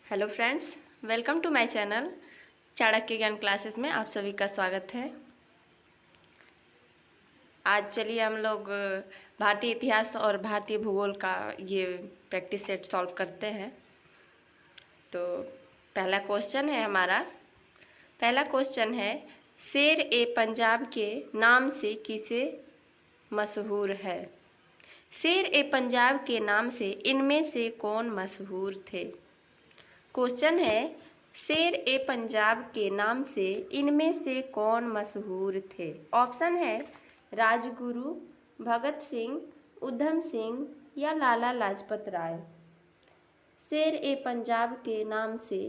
Hello friends, welcome to my channel Chanakya Gyan classes में आप सभी का स्वागत है। आज चलिए हम लोग भारतीय इतिहास और भारतीय भूगोल का ये प्रैक्टिस सेट सॉल्व करते हैं। तो पहला क्वेश्चन है हमारा। पहला क्वेश्चन है, शेर ए पंजाब के नाम से किसे मशहूर है? शेर ए पंजाब के नाम से इनमें से कौन मशहूर थे? क्वेश्चन है, शेर ए पंजाब के नाम से इनमें से कौन मशहूर थे? ऑप्शन है राजगुरु, भगत सिंह, उधम सिंह या लाला लाजपत राय। शेर ए पंजाब के नाम से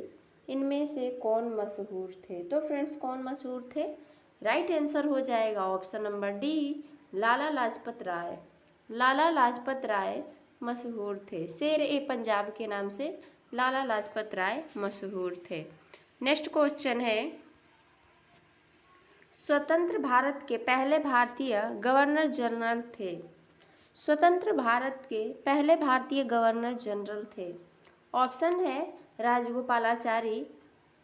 इनमें से कौन मशहूर थे? तो फ्रेंड्स, कौन मशहूर थे? राइट आंसर हो जाएगा option number D, Lala Lajpat Rai. Lala Lajpat Rai मशहूर थे। शेर ए पंजाब के नाम से लाला लाजपत राय मशहूर थे। नेक्स्ट क्वेश्चन है, स्वतंत्र भारत के पहले भारतीय गवर्नर जनरल थे? स्वतंत्र भारत के पहले भारतीय गवर्नर जनरल थे। ऑप्शन है राजगोपालाचारी,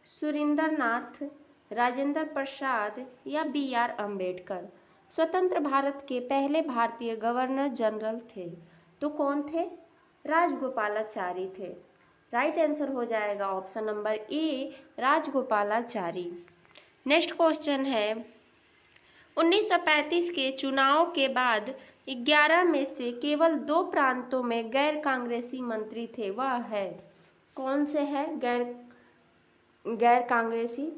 सुरेंद्रनाथ, राजेंद्र प्रसाद या बी.आर. अम्बेडकर। स्वतंत्र भारत के पहले भारतीय गवर्नर जनरल थे। तो कौन थे? राजगोपालाचारी थे। राइट आंसर हो जाएगा option number A, Rajagopalachari. Next question है, 1935 के चुनाव के बाद 11 में से केवल 2 प्रांतों में गैर कांग्रेसी मंत्री थे। वह है कौन से हैं गैर कांग्रेसी?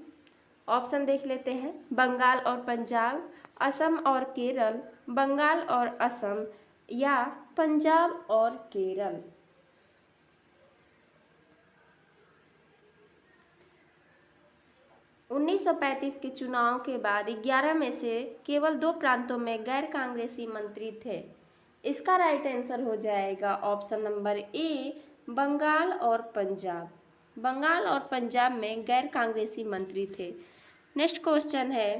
ऑप्शन देख लेते हैं, बंगाल और पंजाब, असम और केरल, बंगाल और असम या पंजाब और केरल। 1935 के चुनाव के बाद 11 में से केवल 2 प्रांतों में गैर कांग्रेसी मंत्री थे। इसका राइट आंसर हो जाएगा ऑप्शन नंबर ए, बंगाल और पंजाब। बंगाल और पंजाब में गैर कांग्रेसी मंत्री थे। नेक्स्ट क्वेश्चन है,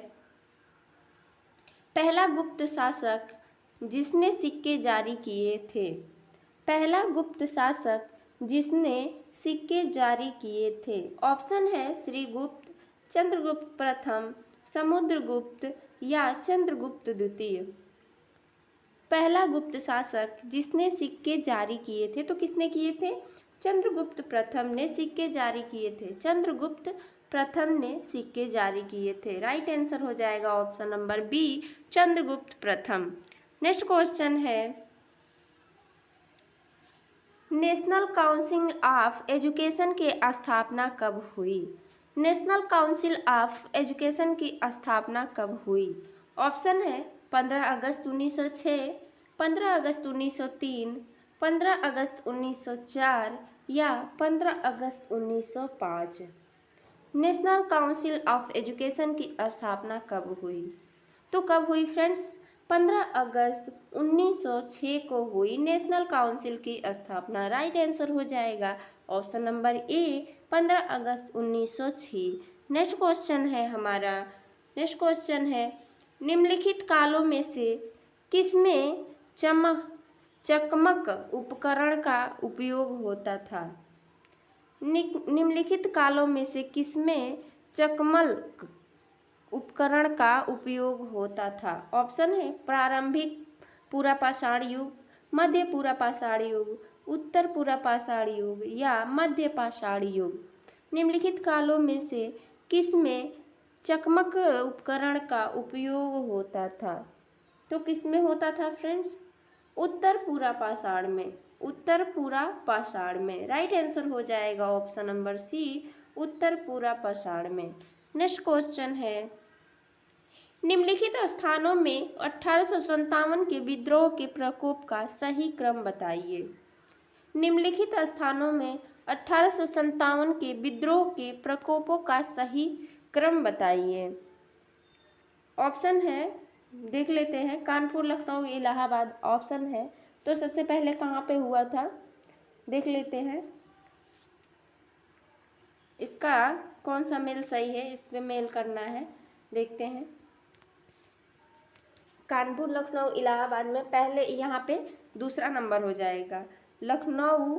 पहला गुप्त शासक जिसने सिक्के जारी किए थे? पहला गुप्त शासक जिसने सिक्के जारी किए थे। ऑप्शन है श्रीगुप्त, चंद्रगुप्त प्रथम, समुद्रगुप्त या चंद्रगुप्त द्वितीय। पहला गुप्त शासक जिसने सिक्के जारी किए थे, तो किसने किए थे? चंद्रगुप्त प्रथम ने सिक्के जारी किए थे। चंद्रगुप्त प्रथम ने सिक्के जारी किए थे। राइट आंसर हो जाएगा ऑप्शन नंबर बी, चंद्रगुप्त प्रथम। नेक्स्ट क्वेश्चन है, नेशनल काउंसिल ऑफ एजुकेशन की स्थापना कब हुई? नेशनल काउंसिल ऑफ एजुकेशन की स्थापना कब हुई? ऑप्शन है 15 अगस्त 1906, 15 अगस्त 1903, 15 अगस्त 1904 या 15 अगस्त 1905। नेशनल काउंसिल ऑफ एजुकेशन की स्थापना कब हुई? तो कब हुई फ्रेंड्स? 15 अगस्त 1906 को हुई नेशनल काउंसिल की स्थापना। राइट आंसर हो जाएगा option number A, 15 August 1906। Next question है हमारा। नेक्स्ट क्वेश्चन है, निम्नलिखित कालों में से किसमें चकमक उपकरण का उपयोग होता था? निम्नलिखित कालों में से किसमें चकमक उपकरण का उपयोग होता था? ऑप्शन है प्रारंभिक पुरापाषाण युग, मध्य पुरापाषाण युग, उत्तर पुरापाषाण युग या मध्य पाषाण युग। निम्नलिखित कालों में से किसमें चकमक उपकरण का उपयोग होता था? तो किसमें होता था फ्रेंड्स? उत्तर पुरापाषाण में। उत्तर पुरापाषाण में। राइट आंसर हो जाएगा ऑप्शन नंबर सी, उत्तर पुरापाषाण में। नेक्स्ट क्वेश्चन है, निम्नलिखित स्थानों में 1857 के विद्रोह के प्रकोप का सही क्रम बताइए। निम्नलिखित स्थानों में 1857 के विद्रोह के प्रकोपों का सही क्रम बताइए। ऑप्शन है, देख लेते हैं, कानपुर, लखनऊ, इलाहाबाद ऑप्शन है। तो सबसे पहले कहाँ पे हुआ था देख लेते हैं। इसका कौन सा मेल सही है, इस पे मेल करना है, देखते हैं। कानपुर, लखनऊ, इलाहाबाद में पहले यहाँ पे दूसरा नंबर हो जाएगा। लखनऊ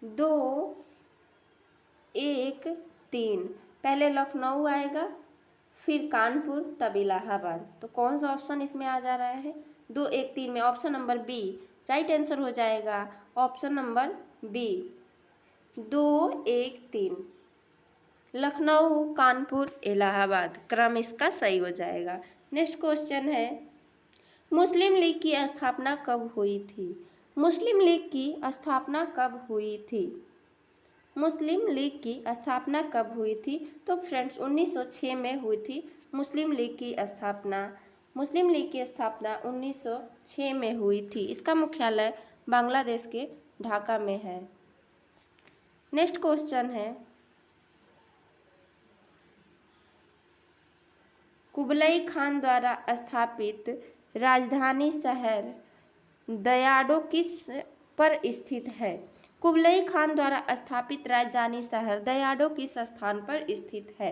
2, 1 3, पहले लखनऊ आएगा, फिर कानपुर, तब इलाहाबाद। तो कौन सा ऑप्शन इसमें आ जा रहा है? 2 1 3 में option number B right answer हो जाएगा। Option number B 2 1 3, Lucknow, Kanpur, Allahabad, क्रम इसका सही हो जाएगा। नेक्स्ट क्वेश्चन है, मुस्लिम लीग की स्थापना कब हुई थी? मुस्लिम लीग की स्थापना कब हुई थी? मुस्लिम लीग की स्थापना कब हुई थी? तो फ्रेंड्स 1906 में हुई थी मुस्लिम लीग की स्थापना। मुस्लिम लीग की स्थापना 1906 में हुई थी। इसका मुख्यालय बांग्लादेश के ढाका में है। नेक्स्ट क्वेश्चन है, कुबलई खान द्वारा स्थापित राजधानी शहर दयाडो किस पर स्थित है? कुबलई खान द्वारा स्थापित राजधानी शहर दयाडो किस स्थान पर स्थित है?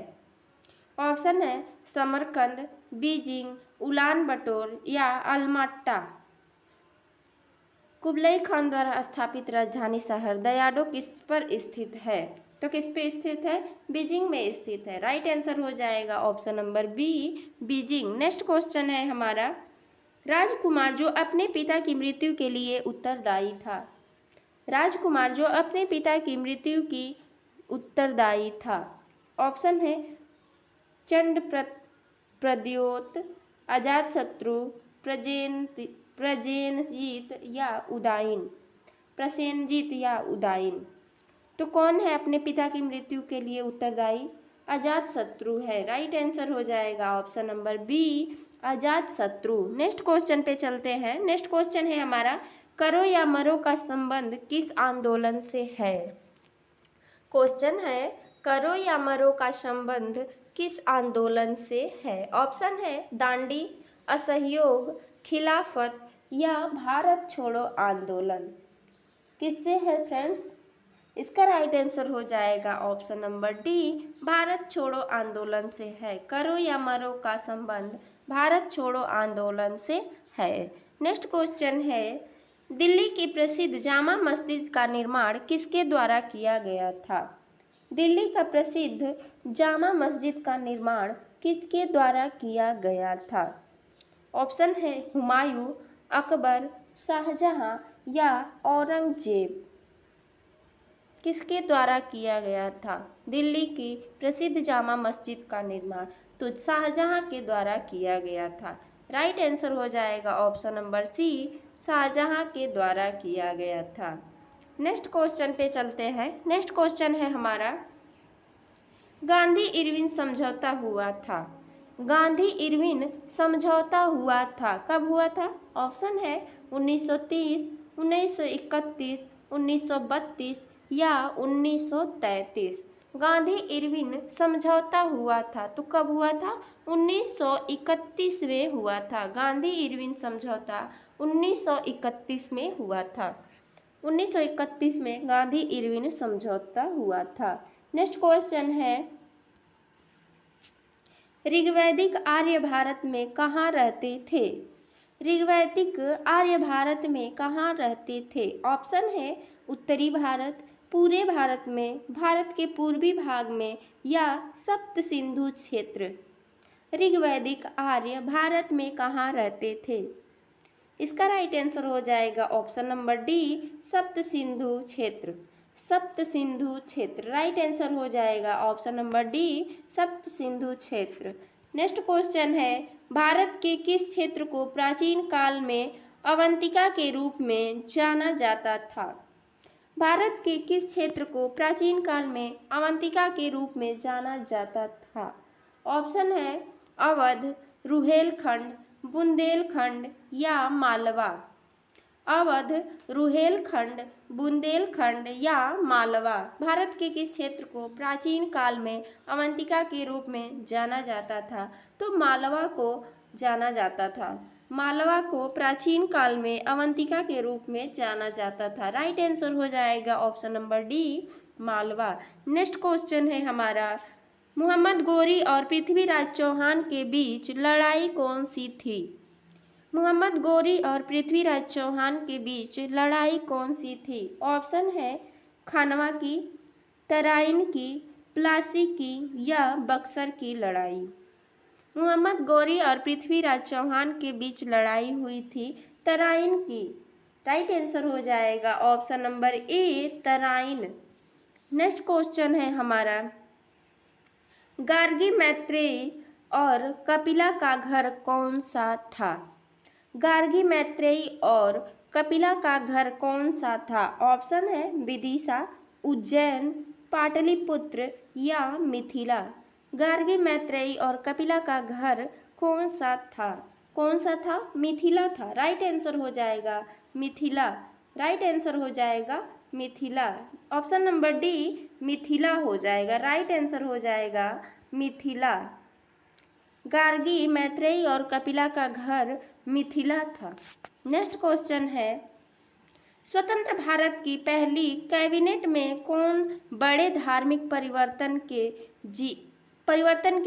ऑप्शन है समरकंद, बीजिंग, उलान बटोर या अलमाट्टा। कुबलई खान द्वारा स्थापित राजधानी शहर दयाडो किस पर स्थित है? तो किस पे स्थित है? बीजिंग में स्थित है। राइट आंसर हो जाएगा option number B Beijing. Next question है हमारा, राजकुमार जो अपने पिता की मृत्यु के लिए उत्तरदायी था। राजकुमार जो अपने पिता की मृत्यु की उत्तरदायी था। ऑप्शन है चंड प्रद्योत, अजातशत्रु, प्रसेनजीत या उदयन। प्रसेनजीत या उदयन। तो कौन है अपने पिता की मृत्यु के लिए उत्तरदायी? अजातशत्रु है। राइट आंसर हो जाएगा option number B Ajatashatru. Next question पे चलते हैं। नेक्स्ट क्वेश्चन है हमारा, करो या मरो का संबंध किस आंदोलन से है? क्वेश्चन है, करो या मरो का संबंध किस आंदोलन से है? ऑप्शन है दांडी, असहयोग, खिलाफत या भारत छोड़ो आंदोलन। किससे है फ्रेंड्स? इसका राइट आंसर हो जाएगा ऑप्शन नंबर डी भारत छोड़ो आंदोलन से है। करो या मरो का संबंध भारत छोड़ो आंदोलन से है। नेक्स्ट क्वेश्चन है, दिल्ली की प्रसिद्ध जामा मस्जिद का निर्माण किसके द्वारा किया गया था? दिल्ली का प्रसिद्ध जामा मस्जिद का निर्माण किसके द्वारा किया गया था? ऑप्शन है हुमायूं, अकबर, शाहजहां या औरंगजेब। किसके द्वारा किया गया था दिल्ली की प्रसिद्ध जामा मस्जिद का निर्माण? तो शाहजहां के द्वारा किया गया था। राइट आंसर हो जाएगा ऑप्शन नंबर सी शाहजहां के द्वारा किया गया था। नेक्स्ट क्वेश्चन पे चलते हैं। नेक्स्ट क्वेश्चन है हमारा, गांधी इरविन समझौता हुआ था। गांधी इरविन समझौता हुआ था, कब हुआ था? ऑप्शन है 1930, 1931, 1932 या 1933। गांधी इरविन समझौता हुआ था, तो कब हुआ था? 1931 में हुआ था। गांधी इरविन समझौता 1931 में हुआ था। 1931 में गांधी इरविन समझौता हुआ था। नेक्स्ट क्वेश्चन है, ऋग्वैदिक आर्य भारत में कहाँ रहते थे? ऋग्वैदिक आर्य भारत में कहाँ रहते थे? ऑप्शन है उत्तरी भारत, पूरे भारत में, भारत के पूर्वी भाग में या सप्त सिंधु क्षेत्र। ऋग्वैदिक आर्य भारत में कहाँ रहते थे? इसका राइट आंसर हो जाएगा ऑप्शन नंबर डी सप्त सिंधु क्षेत्र। सप्त सिंधु क्षेत्र राइट आंसर हो जाएगा ऑप्शन नंबर डी सप्त सिंधु क्षेत्र। नेक्स्ट क्वेश्चन है, भारत के किस क्षेत्र को प्राचीन काल में अवंतिका के रूप में जाना जाता था? भारत के किस क्षेत्र को प्राचीन काल में अवंतिका के रूप में जाना जाता था? ऑप्शन है अवध, रुहेलखंड, बुंदेलखंड या मालवा। अवध, रुहेलखंड, बुंदेलखंड या मालवा। भारत के किस क्षेत्र को प्राचीन काल में अवंतिका के रूप में जाना जाता था? तो मालवा को जाना जाता था। मालवा को प्राचीन काल में अवंतिका के रूप में जाना जाता था। राइट आंसर हो जाएगा option number D Malwa. Next question है हमारा, मोहम्मद गोरी और पृथ्वीराज चौहान के बीच लड़ाई कौन सी थी? मोहम्मद गोरी और पृथ्वीराज चौहान के बीच लड़ाई कौन सी थी? ऑप्शन है खानवा की, तराइन की, प्लासी की या बक्सर की लड़ाई? मोहम्मद गौरी और पृथ्वीराज चौहान के बीच लड़ाई हुई थी तराइन की। राइट आंसर हो जाएगा option number A, Tarain. Next question है हमारा, गार्गी, मैत्रेयी और कपिला का घर कौन सा था? गार्गी, मैत्रेयी और कपिला का घर कौन सा था? ऑप्शन है विदिशा, उज्जैन, पाटलिपुत्र या मिथिला। गार्गी, मैत्रेयी और कपिला का घर कौन सा था? कौन सा था? मिथिला था। राइट आंसर हो जाएगा मिथिला। राइट आंसर हो जाएगा Mithila. Option number D Mithila हो जाएगा। राइट आंसर हो जाएगा मिथिला। गार्गी, मैत्रेयी और कपिला का घर मिथिला था। नेक्स्ट क्वेश्चन है, स्वतंत्र भारत की पहली कैबिनेट में कौन बड़े धार्मिक परिवर्तन के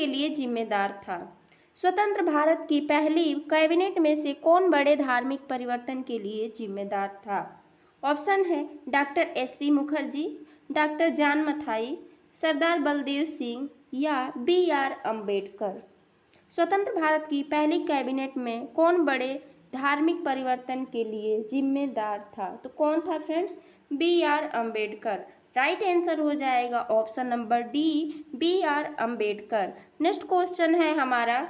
लिए जिम्मेदार था? स्वतंत्र भारत की पहली कैबिनेट में से कौन बड़े धार्मिक परिवर्तन के लिए जिम्मेदार था? ऑप्शन है doctor S P. Mukherjee, doctor John Mathai, Sardar Baldev Singh या बी.आर. अम्बेडकर। स्वतंत्र भारत की पहली कैबिनेट में कौन बड़े धार्मिक परिवर्तन के लिए जिम्मेदार था? तो कौन था friends? B R. Ambedkar. Right answer हो जाएगा option number D, B R. Ambedkar. Next question है हमारा,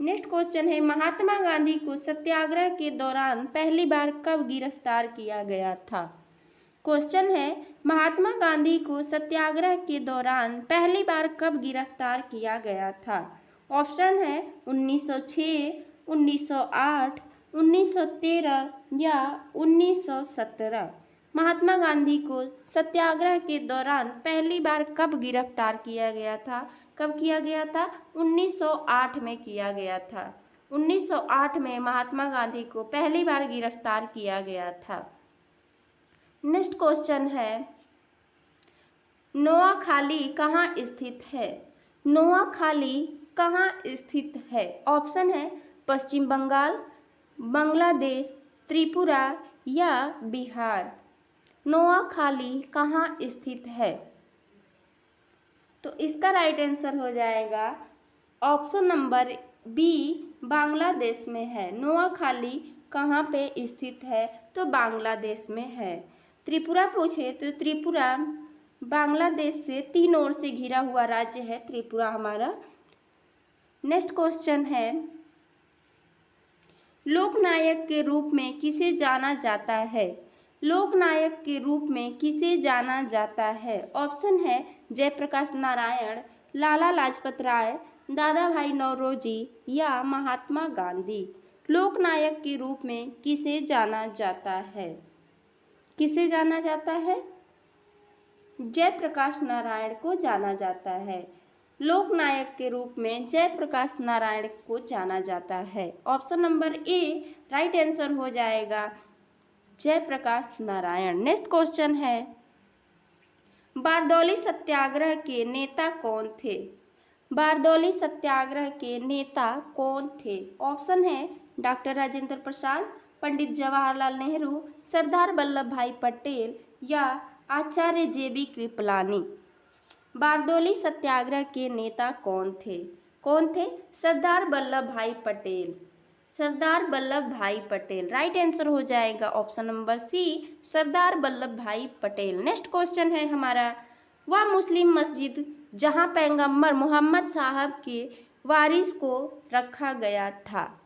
नेक्स्ट क्वेश्चन है, महात्मा गांधी को सत्याग्रह के दौरान पहली बार कब गिरफ्तार किया गया था? क्वेश्चन है, महात्मा गांधी को सत्याग्रह के दौरान पहली बार कब गिरफ्तार किया गया था? ऑप्शन है 1906, 1908, 1913 या 1917। महात्मा गांधी को सत्याग्रह के दौरान पहली बार कब गिरफ्तार किया गया था? कब किया गया था? 1908 में किया गया था। 1908 में महात्मा गांधी को पहली बार गिरफ्तार किया गया था। नेक्स्ट क्वेश्चन है, नोआखाली कहाँ स्थित है? नोआखाली कहाँ स्थित है? ऑप्शन है पश्चिम बंगाल, बांग्लादेश, त्रिपुरा या बिहार। नोआखाली कहाँ स्थित है? तो इसका राइट आंसर हो जाएगा ऑप्शन नंबर बी, बांग्लादेश में है। नोआखाली कहाँ पे स्थित है? तो बांग्लादेश में है। त्रिपुरा पूछे तो त्रिपुरा बांग्लादेश से 3 ओर से घिरा हुआ राज्य है त्रिपुरा हमारा। नेक्स्ट क्वेश्चन है, लोकनायक के रूप में किसे जाना जाता है? लोकनायक के रूप में किसे जाना जाता है? ऑप्शन है जयप्रकाश नारायण, लाला लाजपत राय, दादा भाई नौरोजी या महात्मा गांधी। लोकनायक के रूप में किसे जाना जाता है? किसे जाना जाता है? जयप्रकाश नारायण को जाना जाता है। लोकनायक के रूप में जयप्रकाश नारायण को जाना जाता है। Option number A right answer हो जाएगा जयप्रकाश नारायण। नेक्स्ट क्वेश्चन है, बारदौली सत्याग्रह के नेता कौन थे? बारदौली सत्याग्रह के नेता कौन थे? ऑप्शन है डॉक्टर राजेंद्र प्रसाद, पंडित जवाहरलाल नेहरू, सरदार वल्लभ भाई पटेल या आचार्य जे.बी. कृपलानी। बारदौली सत्याग्रह के नेता कौन थे? कौन थे? सरदार वल्लभ भाई पटेल। सरदार वल्लभ भाई पटेल। राइट आंसर हो जाएगा ऑप्शन नंबर सी, सरदार वल्लभ भाई पटेल। नेक्स्ट क्वेश्चन है हमारा, वह मुस्लिम मस्जिद जहां पैगंबर मोहम्मद साहब के वारिस को रखा गया था।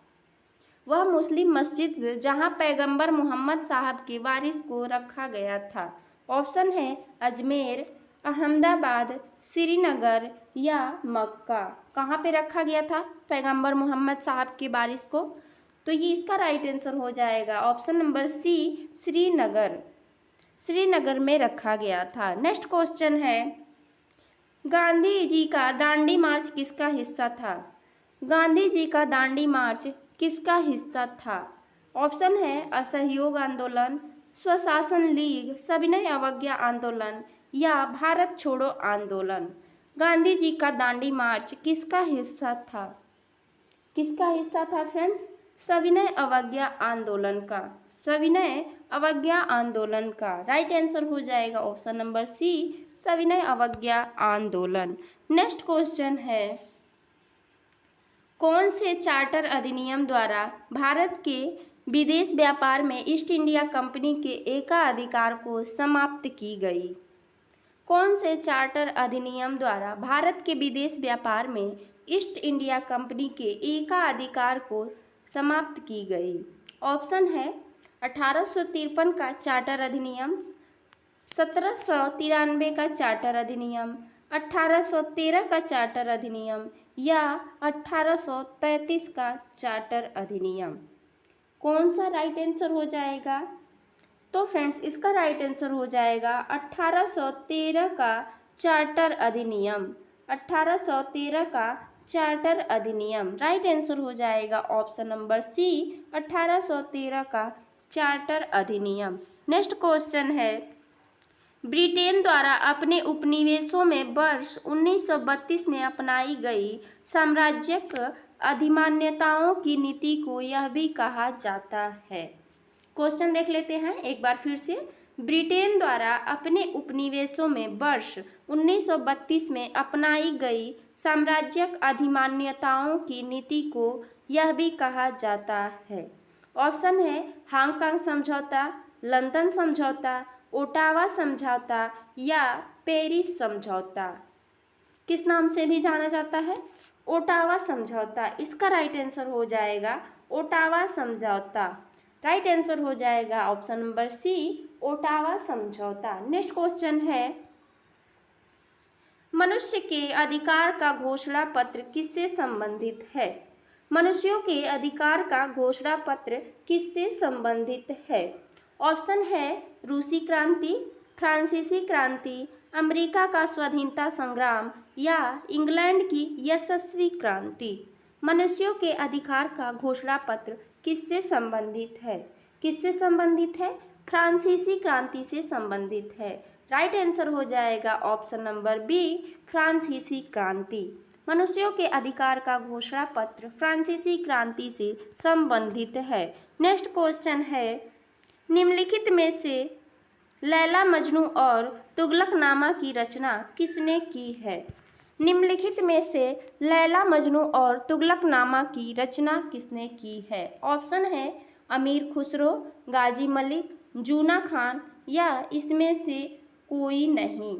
वह मुस्लिम मस्जिद जहां पैगंबर मोहम्मद साहब के वारिस को रखा गया था। ऑप्शन है अजमेर, अहमदाबाद, श्रीनगर या मक्का। कहाँ पे रखा गया था पैगंबर मोहम्मद साहब के वारिस को? तो ये इसका राइट आंसर हो जाएगा option number C, Srinagar. Srinagar में रखा गया था। नेक्स्ट क्वेश्चन है, गांधी जी का दांडी मार्च किसका हिस्सा था? गांधी जी का दांडी मार्च किसका हिस्सा था? ऑप्शन है असहयोग आंदोलन, स्वशासन लीग, सविनय अवज्ञा आंदोलन या भारत छोड़ो आंदोलन। गांधी जी का दांडी मार्च किसका हिस्सा था? किसका हिस्सा था फ्रेंड्स? सविनय अवज्ञा आंदोलन का। सविनय अवज्ञा आंदोलन का। राइट आंसर हो जाएगा ऑप्शन नंबर सी, सविनय अवज्ञा आंदोलन। नेक्स्ट क्वेश्चन है, कौन से चार्टर अधिनियम द्वारा भारत के विदेश व्यापार में ईस्ट इंडिया कंपनी के एकाधिकार को समाप्त की गई? कौन से चार्टर अधिनियम द्वारा भारत के विदेश व्यापार में ईस्ट इंडिया कंपनी के एकाधिकार को समाप्त की गई? ऑप्शन है 1853 का चार्टर अधिनियम, 1793 का चार्टर अधिनियम, 1813 का चार्टर अधिनियम या 1833 का चार्टर अधिनियम। कौन सा राइट आंसर हो जाएगा? तो फ्रेंड्स इसका राइट आंसर हो जाएगा 1813 का चार्टर अधिनियम। 1813 का चार्टर अधिनियम राइट आंसर हो जाएगा ऑप्शन नंबर सी, 1813 का चार्टर अधिनियम। नेक्स्ट क्वेश्चन है, ब्रिटेन द्वारा अपने उपनिवेशों में वर्ष 1932 में अपनाई गई साम्राज्यिक अधिमान्यताओं की नीति को यह भी कहा जाता है। क्वेश्चन देख लेते हैं एक बार फिर से। ब्रिटेन द्वारा अपने उपनिवेशों में वर्ष 1932 में अपनाई गई साम्राज्यिक अधिमान्यताओं की नीति को यह भी कहा जाता है। ऑप्शन है हांगकांग समझौता, लंदन समझौता, ओटावा समझौता या पेरिस समझौता। किस नाम से भी जाना जाता है? ओटावा समझौता। इसका राइट आंसर हो जाएगा ओटावा समझौता। राइट आंसर हो जाएगा ऑप्शन नंबर सी, ओटावा समझौता। नेक्स्ट क्वेश्चन है, मनुष्य के अधिकार का घोषणा पत्र किससे संबंधित है? मनुष्यों के अधिकार का घोषणा पत्र किससे संबंधित है? ऑप्शन है रूसी क्रांति, फ्रांसीसी क्रांति, अमेरिका का स्वाधीनता संग्राम या इंग्लैंड की यशस्वी क्रांति। मनुष्यों के अधिकार का घोषणा पत्र किससे संबंधित है? किससे संबंधित है? फ्रांसीसी क्रांति से संबंधित है। राइट आंसर हो जाएगा ऑप्शन नंबर बी, फ्रांसीसी क्रांति। मनुष्यों के अधिकार का घोषणा पत्र फ्रांसीसी क्रांति से संबंधित है। नेक्स्ट क्वेश्चन है, निम्नलिखित में से लैला मजनू और तुगलकनामा की रचना किसने की है? निम्नलिखित में से लैला मजनू और तुगलकनामा की रचना किसने की है? ऑप्शन है अमीर खुसरो, गाजी मलिक, जूना खान या इसमें से कोई नहीं।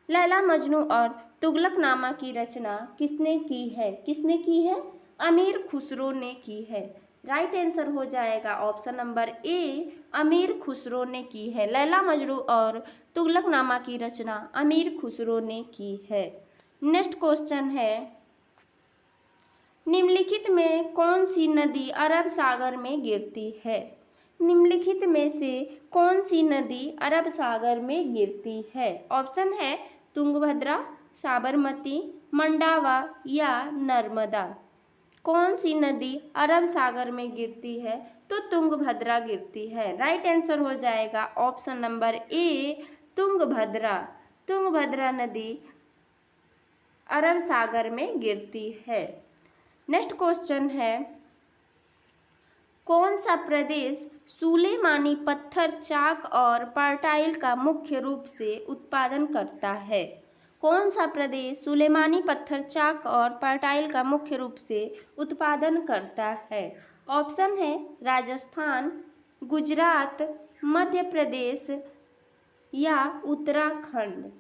लैला मजनू और तुगलकनामा की रचना किसने की है? किसने की है? अमीर खुसरो ने की है। राइट आंसर हो जाएगा ऑप्शन नंबर ए, अमीर खुसरो ने की है। लैला मजनू और तुगलकनामा की रचना अमीर खुसरो ने की है। नेक्स्ट क्वेश्चन है, निम्नलिखित में कौन सी नदी अरब सागर में गिरती है? निम्नलिखित में से कौन सी नदी अरब सागर में गिरती है? ऑप्शन है तुंगभद्रा, साबरमती, मंडावा या नर्मदा। कौन सी नदी अरब सागर में गिरती है? तो तुंगभद्रा गिरती है। राइट आंसर हो जाएगा option number A, Tungabhadra. Tungabhadra नदी अरब सागर में गिरती है। नेक्स्ट क्वेश्चन है, कौन सा प्रदेश सुलेमानी पत्थर, चाक और पर्टाइल का मुख्य रूप से उत्पादन करता है? कौन सा प्रदेश सुलेमानी पत्थर, चाक और पर्टाइल का मुख्य रूप से उत्पादन करता है? ऑप्शन है राजस्थान, गुजरात, मध्य प्रदेश या उत्तराखंड।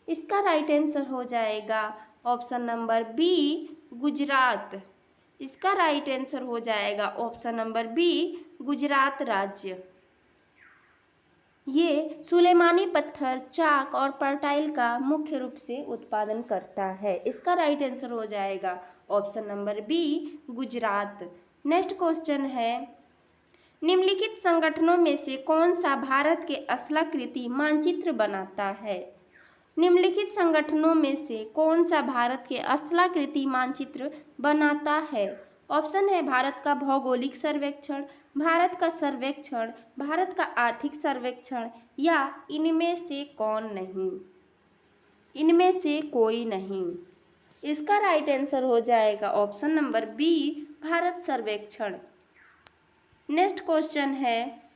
इसका राइट आंसर हो जाएगा ऑप्शन नंबर बी, गुजरात। इसका राइट आंसर हो जाएगा ऑप्शन नंबर बी, गुजरात राज्य। ये सुलेमानी पत्थर, चाक और पर्टाइल का मुख्य रूप से उत्पादन करता है। इसका राइट आंसर हो जाएगा option number B, Gujarat. Next question है, निम्नलिखित संगठनों में से कौन सा भारत के स्थलाकृति मानचित्र बनाता है? निम्नलिखित संगठनों में से कौन सा भारत के स्थलाकृति मानचित्र बनाता है? ऑप्शन है भारत का भौगोलिक सर्वेक्षण, भारत का सर्वेक्षण, भारत का आर्थिक सर्वेक्षण या इनमें से कौन नहीं। इनमें से कोई नहीं। इसका राइट आंसर हो जाएगा ऑप्शन नंबर बी, भारत सर्वेक्षण। नेक्स्ट क्वेश्चन है,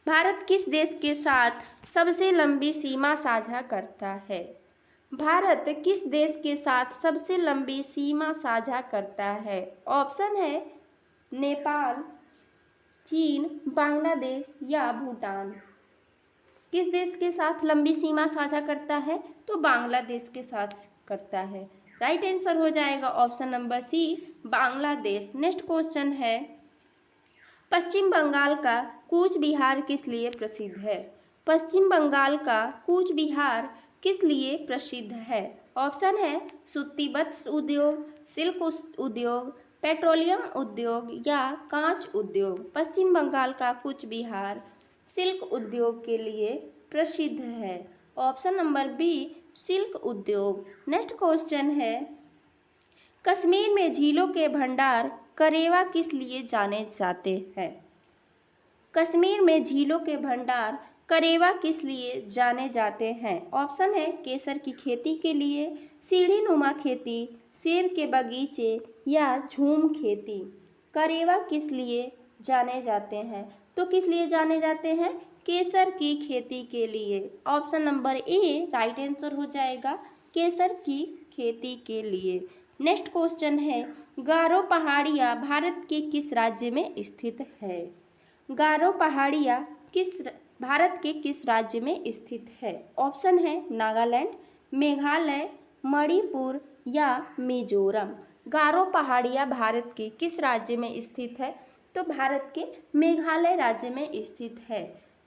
भारत किस देश के साथ सबसे लंबी सीमा साझा करता है? भारत किस देश के साथ सबसे लंबी सीमा साझा करता है? ऑप्शन है नेपाल, चीन, बांग्लादेश या भूटान। किस देश के साथ लंबी सीमा साझा करता है? तो बांग्लादेश के साथ करता है। राइट आंसर हो जाएगा option number C, Bangladesh. Next question है, पश्चिम बंगाल का कूच बिहार किस लिए प्रसिद्ध है? पश्चिम बंगाल का कूच बिहार किस लिए प्रसिद्ध है? ऑप्शन है सूती वस्त्र उद्योग, सिल्क उद्योग, पेट्रोलियम उद्योग या कांच उद्योग। पश्चिम बंगाल का कूच बिहार सिल्क उद्योग के लिए प्रसिद्ध है। ऑप्शन नंबर बी, सिल्क उद्योग। नेक्स्ट क्वेश्चन है, कश्मीर में झीलों के भंडार करेवा किस लिए जाने जाते हैं? कश्मीर में झीलों के भंडार करेवा किस लिए जाने जाते हैं? ऑप्शन है केसर की खेती के लिए, सीढ़ी नुमा खेती, सेब के बगीचे या झूम खेती। करेवा किस लिए जाने जाते हैं? तो किस लिए जाने जाते हैं? केसर की खेती के लिए। Option number A right answer हो जाएगा, केसर की खेती के लिए। नेक्स्ट क्वेश्चन है, गारो पहाड़ियाँ भारत के किस राज्य में स्थित है? गारो पहाड़ियाँ भारत के किस राज्य में स्थित है? ऑप्शन है नागालैंड, मेघालय, मणिपुर या मिजोरम। गारो पहाड़ियाँ भारत के किस राज्य में स्थित है? तो भारत के मेघालय राज्य में स्थित है।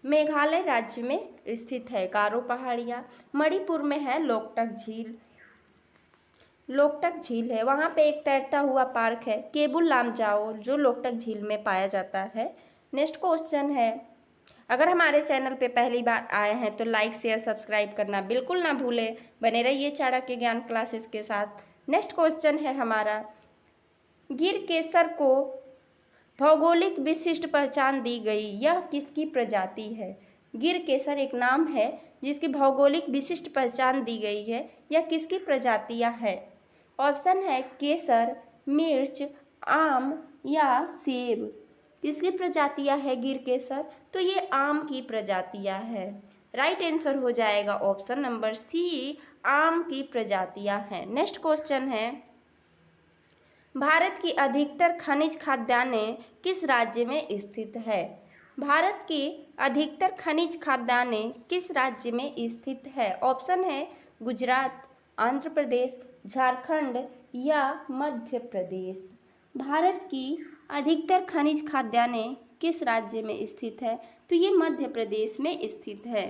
मेघालय राज्य में स्थित है गारो पहाड़ियाँ। मणिपुर में है लोकटक झील। लोकटक झील है, वहाँ पे एक तैरता हुआ पार्क है केबुल लामजाओ, जो लोकटक झील में पाया जाता है। नेक्स्ट क्वेश्चन है, अगर हमारे चैनल पे पहली बार आए हैं तो लाइक शेयर सब्सक्राइब करना बिल्कुल ना भूलें। बने रहिए चाणक्य ज्ञान क्लासेस के साथ। नेक्स्ट क्वेश्चन है हमारा, गिर केसर को भौगोलिक विशिष्ट पहचान दी गई, यह किसकी प्रजाति है? गिर केसर एक नाम है जिसकी भौगोलिक विशिष्ट पहचान दी गई है, यह किसकी प्रजातियां है? ऑप्शन है केसर, मिर्च, आम या सेब। किसकी प्रजातियां है गिर केसर? तो ये आम की प्रजातियां है। राइट आंसर हो जाएगा ऑप्शन नंबर सी, आम की प्रजातियां हैं। नेक्स्ट क्वेश्चन है, भारत की अधिकतर खनिज खाद्यान्नें किस राज्य में स्थित है? भारत की अधिकतर खनिज खाद्यान्नें किस राज्य में स्थित है? ऑप्शन है गुजरात, आंध्र प्रदेश, झारखंड या मध्य प्रदेश। भारत की अधिकतर खनिज खाद्यान्नें किस राज्य में स्थित है? तो ये मध्य प्रदेश में स्थित है।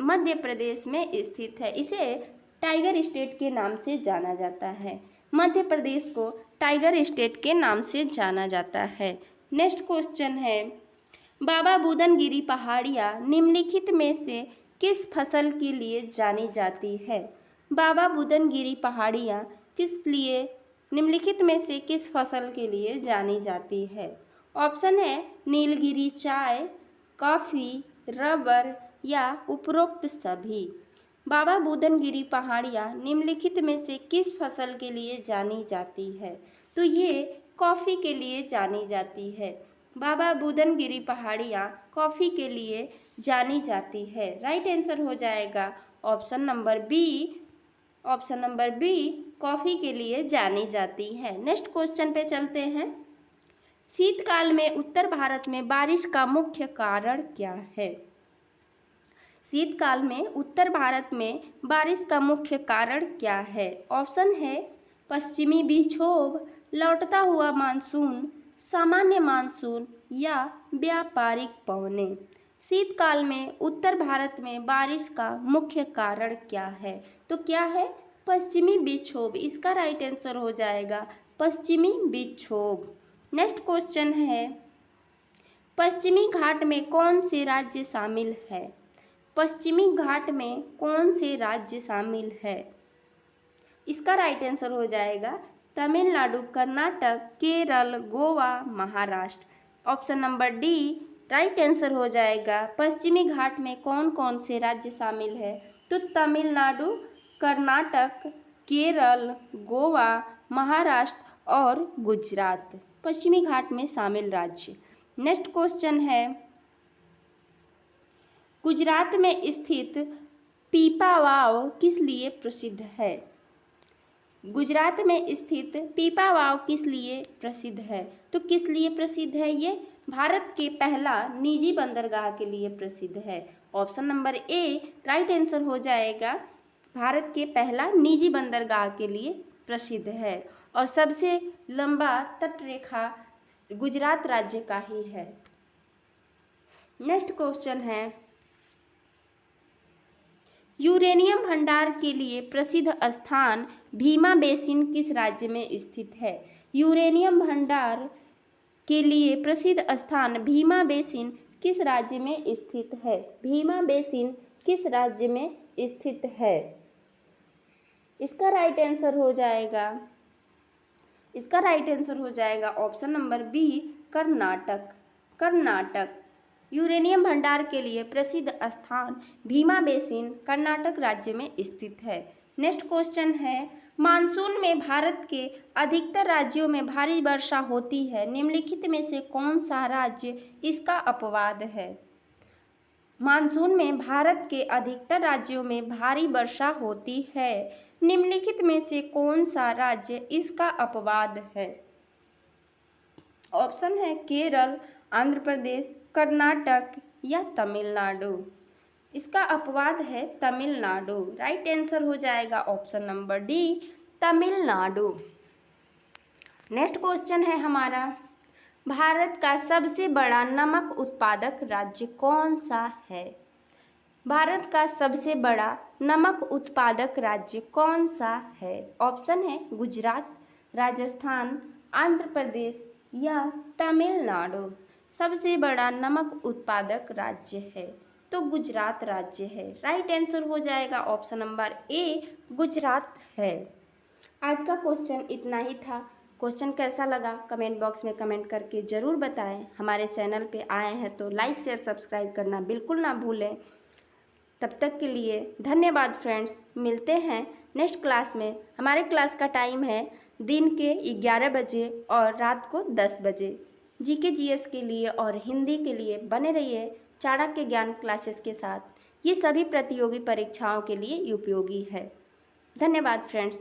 मध्य प्रदेश में स्थित है। इसे टाइगर स्टेट के नाम से जाना जाता है। मध्य प्रदेश को टाइगर स्टेट के नाम से जाना जाता है। नेक्स्ट क्वेश्चन है, बाबा बुदनगिरी पहाड़ियाँ निम्नलिखित में से किस फसल के लिए जानी जाती है? बाबा बुदनगिरी पहाड़ियाँ निम्नलिखित में से किस फसल के लिए जानी जाती है? ऑप्शन है नीलगिरी चाय, कॉफ़ी, रबर या उपरोक्त सभी। बाबा बुदनगिरी पहाड़ियाँ निम्नलिखित में से किस फसल के लिए जानी जाती है? तो ये कॉफ़ी के लिए जानी जाती है। बाबा बुदनगिरी पहाड़ियाँ कॉफ़ी के लिए जानी जाती है। राइट आंसर हो जाएगा option number B. Option number B coffee के लिए जानी जाती है। नेक्स्ट क्वेश्चन पे चलते हैं, शीतकाल में उत्तर भारत में बारिश का मुख्य कारण क्या है? शीतकाल में उत्तर भारत में बारिश का मुख्य कारण क्या है? ऑप्शन है पश्चिमी विक्षोभ, लौटता हुआ मानसून, सामान्य मानसून या व्यापारिक पवनें। शीतकाल में उत्तर भारत में बारिश का मुख्य कारण क्या है? तो क्या है? पश्चिमी विक्षोभ। इसका राइट आंसर हो जाएगा पश्चिमी विक्षोभ। नेक्स्ट क्वेश्चन है, पश्चिमी घाट में कौन से राज्य शामिल है? पश्चिमी घाट में कौन से राज्य शामिल है? इसका राइट आंसर हो जाएगा Tamil Nadu, Karnataka, Kerala, Goa, Maharashtra. Option number D right answer हो जाएगा। पश्चिमी घाट में कौन कौन से राज्य शामिल है? तो तमिलनाडु, कर्नाटक, केरल, गोवा, महाराष्ट्र और गुजरात पश्चिमी घाट में शामिल राज्य। नेक्स्ट क्वेश्चन है, गुजरात में स्थित पीपावाव किस लिए प्रसिद्ध है? गुजरात में स्थित पीपावाव किस लिए प्रसिद्ध है? तो किस लिए प्रसिद्ध है ये? भारत के पहला निजी बंदरगाह के लिए प्रसिद्ध है। Option number A right answer हो जाएगा। भारत के पहला निजी बंदरगाह के लिए प्रसिद्ध है और सबसे लंबा तटरेखा गुजरात राज्य का ही है। नेक्स्ट क्वेश्चन है, यूरेनियम भंडार के लिए प्रसिद्ध स्थान भीमा बेसिन किस राज्य में स्थित है? यूरेनियम भंडार के लिए प्रसिद्ध स्थान भीमा बेसिन किस राज्य में स्थित है? भीमा बेसिन किस राज्य में स्थित है? इसका राइट आंसर हो जाएगा, इसका राइट आंसर हो जाएगा option number B Karnataka. Karnataka uranium भंडार के लिए प्रसिद्ध स्थान भीमा बेसिन कर्नाटक राज्य में स्थित है। नेक्स्ट क्वेश्चन है, मानसून में भारत के अधिकतर राज्यों में भारी वर्षा होती है, निम्नलिखित में से कौन सा राज्य इसका अपवाद है? मानसून में भारत के अधिकतर राज्यों में भारी वर्षा होती है, निम्नलिखित में से कौन सा राज्य इसका अपवाद है? ऑप्शन है केरल, आंध्र प्रदेश, कर्नाटक या तमिलनाडु। इसका अपवाद है तमिलनाडु। राइट आंसर हो जाएगा option number D Tamil Nadu. Next question है हमारा, भारत का सबसे बड़ा नमक उत्पादक राज्य कौन सा है? भारत का सबसे बड़ा नमक उत्पादक राज्य कौन सा है? ऑप्शन है गुजरात, राजस्थान, आंध्र प्रदेश या तमिलनाडु। सबसे बड़ा नमक उत्पादक राज्य है तो गुजरात राज्य है। राइट आंसर हो जाएगा ऑप्शन नंबर ए गुजरात है। आज का क्वेश्चन इतना ही था। क्वेश्चन कैसा लगा कमेंट बॉक्स में कमेंट करके ज़रूर बताएं। हमारे चैनल पे आए हैं तो लाइक शेयर सब्सक्राइब करना बिल्कुल ना भूलें। तब तक के लिए धन्यवाद फ्रेंड्स। मिलते हैं नेक्स्ट क्लास में। हमारे क्लास का टाइम है दिन के 11 बजे और रात को 10 बजे। जीके जीएस के लिए और हिंदी के लिए बने रहिए चाणक्य ज्ञान क्लासेस के साथ। ये सभी प्रतियोगी परीक्षाओं के लिए उपयोगी है। धन्यवाद फ्रेंड्स।